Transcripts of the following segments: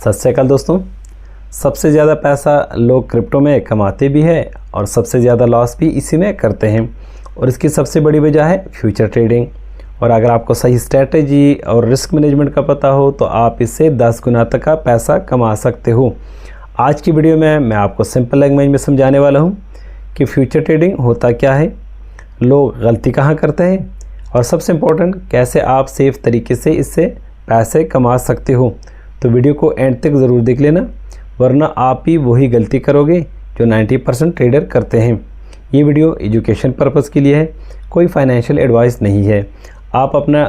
सत श्री अकाल दोस्तों। सबसे ज़्यादा पैसा लोग क्रिप्टो में कमाते भी है और सबसे ज़्यादा लॉस भी इसी में करते हैं, और इसकी सबसे बड़ी वजह है फ्यूचर ट्रेडिंग। और अगर आपको सही स्ट्रेटजी और रिस्क मैनेजमेंट का पता हो तो आप इससे 10 गुना तक का पैसा कमा सकते हो। आज की वीडियो में मैं आपको सिंपल लैंग्वेज में समझाने वाला हूँ कि फ्यूचर ट्रेडिंग होता क्या है, लोग गलती कहाँ करते हैं, और सबसे इम्पोर्टेंट कैसे आप सेफ़ तरीके से इससे पैसे कमा सकते हो। तो वीडियो को एंड तक ज़रूर देख लेना, वरना आप ही वही गलती करोगे जो 90% ट्रेडर करते हैं। ये वीडियो एजुकेशन पर्पज़ के लिए है, कोई फाइनेंशियल एडवाइस नहीं है। आप अपना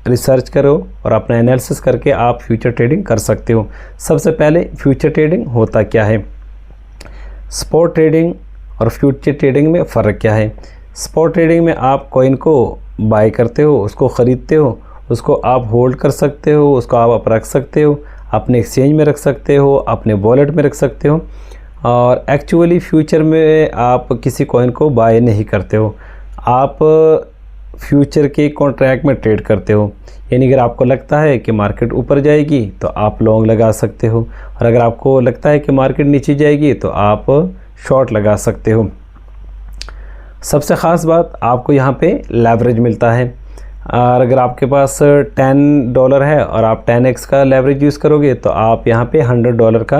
रिसर्च करो और अपना एनालिसिस करके आप फ्यूचर ट्रेडिंग कर सकते हो। सबसे पहले फ्यूचर ट्रेडिंग होता क्या है, स्पॉट ट्रेडिंग और फ्यूचर ट्रेडिंग में फ़र्क क्या है। स्पॉट ट्रेडिंग में आप कॉइन को बाय करते हो, उसको ख़रीदते हो, उसको आप होल्ड कर सकते हो, उसको आप रख सकते हो, अपने एक्सचेंज में रख सकते हो, अपने वॉलेट में रख सकते हो। और एक्चुअली फ्यूचर में आप किसी कॉइन को बाय नहीं करते हो, आप फ्यूचर के कॉन्ट्रैक्ट में ट्रेड करते हो। यानी अगर आपको लगता है कि मार्केट ऊपर जाएगी तो आप लॉन्ग लगा सकते हो, और अगर आपको लगता है कि मार्केट नीचे जाएगी तो आप शॉर्ट लगा सकते हो। सबसे ख़ास बात, आपको यहाँ पे लेवरेज मिलता है। और अगर आपके पास $10 है और आप 10x का लेवरेज यूज़ करोगे तो आप यहाँ पे $100 का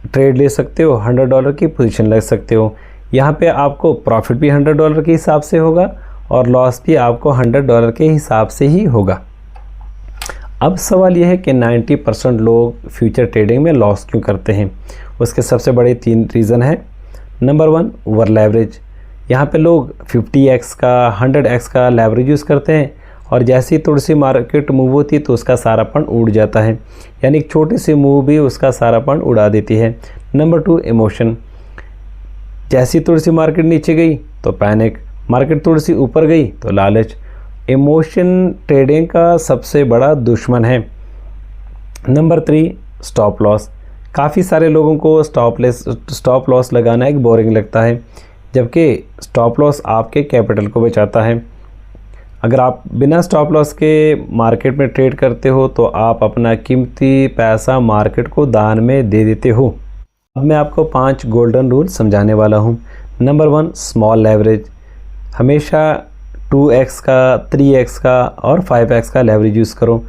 ट्रेड ले सकते हो, $100 की पोजीशन ले सकते हो। यहाँ पे आपको प्रॉफिट भी $100 के हिसाब से होगा और लॉस भी आपको $100 के हिसाब से ही होगा। अब सवाल यह है कि 90% लोग फ्यूचर ट्रेडिंग में लॉस क्यों करते हैं। उसके सबसे बड़े 3 रीज़न हैं। Number 1, over leverage. यहाँ पे लोग 50x का 100x का लेवरेज यूज़ करते हैं, और जैसे ही थोड़ी सी मार्केट मूव होती है तो उसका सारा फंड उड़ जाता है। यानी एक छोटी सी मूव भी उसका सारा फंड उड़ा देती है। Number 2, emotion. जैसे ही थोड़ी सी मार्केट नीचे गई तो पैनिक, मार्केट थोड़ी सी ऊपर गई तो लालच। इमोशन ट्रेडिंग का सबसे बड़ा दुश्मन है। Number 3, stop loss. काफ़ी सारे लोगों को स्टॉप लॉस लगाना एक बोरिंग लगता है, जबकि स्टॉप लॉस आपके कैपिटल को बचाता है। अगर आप बिना स्टॉप लॉस के मार्केट में ट्रेड करते हो तो आप अपना कीमती पैसा मार्केट को दान में दे देते हो। अब मैं आपको 5 गोल्डन रूल समझाने वाला हूँ। Number 1, small leverage. हमेशा 2x का, 3x का और 5x का लेवरेज यूज़ करो।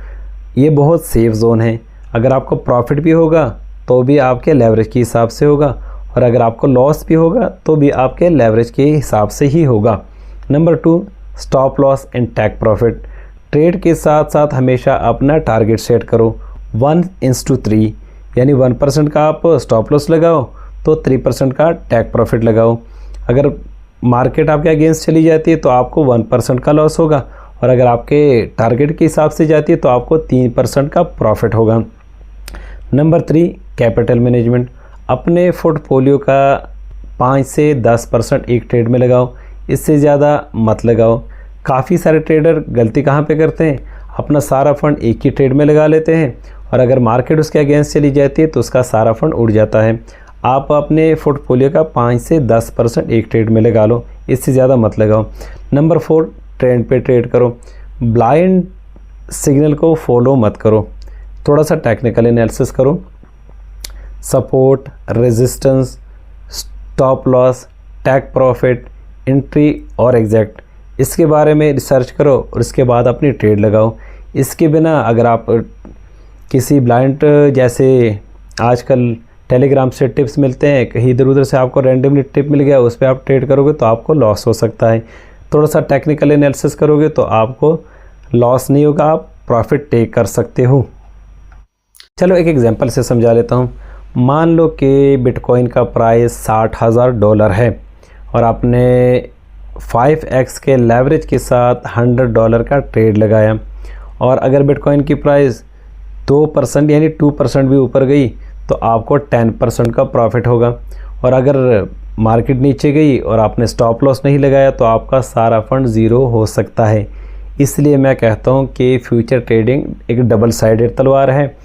ये बहुत सेफ जोन है। अगर आपको प्रॉफिट भी होगा तो भी आपके लेवरेज के हिसाब से होगा, और अगर आपको लॉस भी होगा तो भी आपके लेवरेज के हिसाब से ही होगा। Number 2, stop loss and take profit. Trade के साथ साथ हमेशा अपना टारगेट सेट करो 1:3, यानी 1% का आप स्टॉप लॉस लगाओ तो 3% का टेक प्रॉफिट लगाओ। अगर मार्केट आपके अगेंस्ट चली जाती है तो आपको 1% का लॉस होगा, और अगर आपके टारगेट के हिसाब से जाती है तो आपको 3% का प्रॉफिट होगा। Number 3, capital management. अपने पोर्टफोलियो का 5 से 10% एक ट्रेड में लगाओ, इससे ज़्यादा मत लगाओ। काफ़ी सारे ट्रेडर गलती कहाँ पे करते हैं, अपना सारा फंड एक ही ट्रेड में लगा लेते हैं, और अगर मार्केट उसके अगेंस्ट चली जाती है तो उसका सारा फंड उड़ जाता है। आप अपने पोर्टफोलियो का 5 से 10% एक ट्रेड में लगा लो, इससे ज़्यादा मत लगाओ। नंबर 4, ट्रेंड पे ट्रेड करो। ब्लाइंड सिग्नल को फॉलो मत करो, थोड़ा सा टेक्निकल एनालिसिस करो। Support, resistance, stop loss, take profit, entry और एग्जैक्ट, इसके बारे में रिसर्च करो और इसके बाद अपनी ट्रेड लगाओ। इसके बिना अगर आप किसी ब्लाइंड, जैसे आजकल टेलीग्राम से टिप्स मिलते हैं, कहीं इधर उधर से आपको रैंडमली टिप मिल गया, उस पर आप ट्रेड करोगे तो आपको लॉस हो सकता है। थोड़ा सा टेक्निकल एनालिसिस करोगे तो आपको लॉस नहीं होगा, आप प्रॉफिट टेक कर सकते हो। चलो एक एग्जांपल से समझा लेता हूँ। मान लो कि बिटकॉइन का प्राइस $60,000 है और आपने 5x के लेवरेज के साथ $100 का ट्रेड लगाया, और अगर बिटकॉइन की प्राइस 2% यानी 2% भी ऊपर गई तो आपको 10% का प्रॉफिट होगा। और अगर मार्केट नीचे गई और आपने स्टॉप लॉस नहीं लगाया तो आपका सारा फंड ज़ीरो हो सकता है। इसलिए मैं कहता हूँ कि फ्यूचर ट्रेडिंग एक डबल साइडेड तलवार है,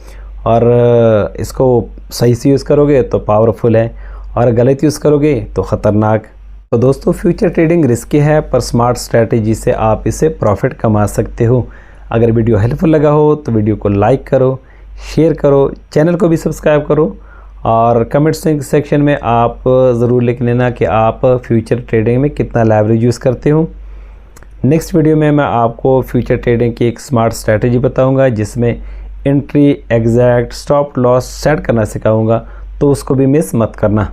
और इसको सही से यूज़ करोगे तो पावरफुल है, और गलत यूज़ करोगे तो ख़तरनाक। तो दोस्तों, फ्यूचर ट्रेडिंग रिस्की है, पर स्मार्ट स्ट्रैटेजी से आप इससे प्रॉफिट कमा सकते हो। अगर वीडियो हेल्पफुल लगा हो तो वीडियो को लाइक करो, शेयर करो, चैनल को भी सब्सक्राइब करो और कमेंट सेक्शन में आप ज़रूर लिख लेना कि आप फ्यूचर ट्रेडिंग में कितना लेवरेज यूज़ करते हो। नेक्स्ट वीडियो में मैं आपको फ्यूचर ट्रेडिंग की एक स्मार्ट स्ट्रैटेजी बताऊंगा जिसमें entry, exact, stop loss set करना सिखाऊंगा, तो उसको भी मिस मत करना।